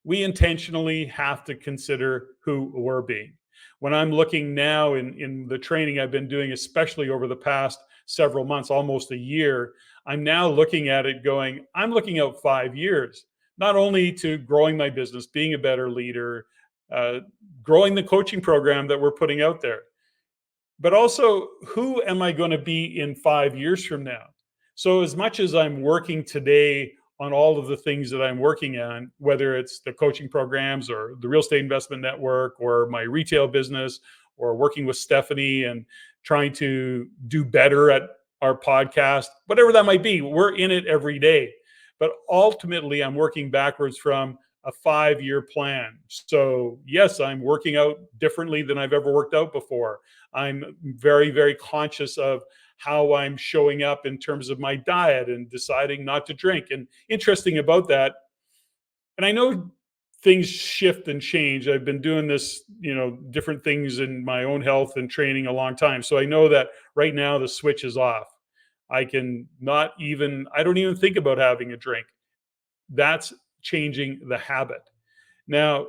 we intentionally have to consider who we're being. When I'm looking now in the training I've been doing, especially over the past several months, almost a year, I'm now looking at it going, I'm looking out 5 years, not only to growing my business, being a better leader, uh, growing the coaching program that we're putting out there, but also who am I going to be in 5 years from now? So, as much as I'm working today on all of the things that I'm working on, whether it's the coaching programs or the real estate investment network or my retail business or working with Steffany and trying to do better at our podcast, whatever that might be, we're in it every day. But ultimately, I'm working backwards from a 5 year plan. So, yes, I'm working out differently than I've ever worked out before. I'm very, very conscious of how I'm showing up in terms of my diet and deciding not to drink. And interesting about that, and I know things shift and change. I've been doing this, different things in my own health and training a long time. So I know that right now the switch is off. I don't even think about having a drink. That's changing the habit. Now,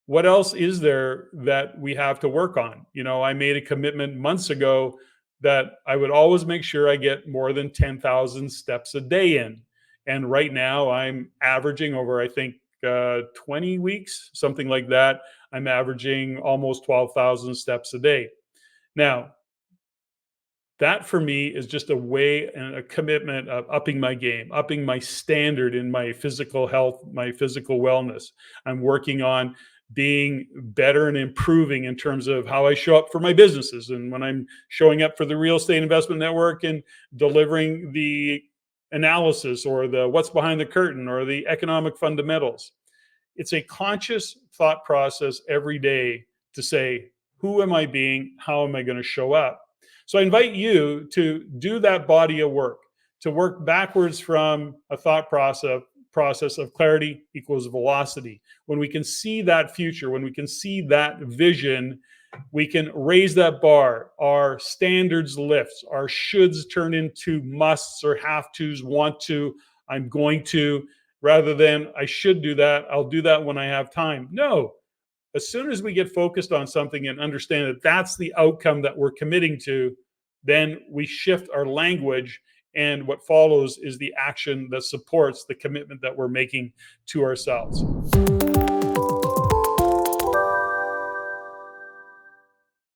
what else is there that we have to work on? I made a commitment months ago that I would always make sure I get more than 10,000 steps a day in. And right now I'm averaging over, I think, 20 weeks, something like that. I'm averaging almost 12,000 steps a day. Now, that for me is just a way and a commitment of upping my game, upping my standard in my physical health, my physical wellness. I'm working on being better and improving in terms of how I show up for my businesses. And when I'm showing up for the real estate investment network and delivering the analysis or the what's behind the curtain or the economic fundamentals, it's a conscious thought process every day to say, who am I being? How am I going to show up? So I invite you to do that body of work, to work backwards from a thought process of clarity equals velocity. When we can see that future, when we can see that vision, we can raise that bar. Our standards lifts, our shoulds turn into musts or have tos, want to, I'm going to, rather than I should do that, I'll do that when I have time. No, as soon as we get focused on something and understand that that's the outcome that we're committing to, then we shift our language, and what follows is the action that supports the commitment that we're making to ourselves.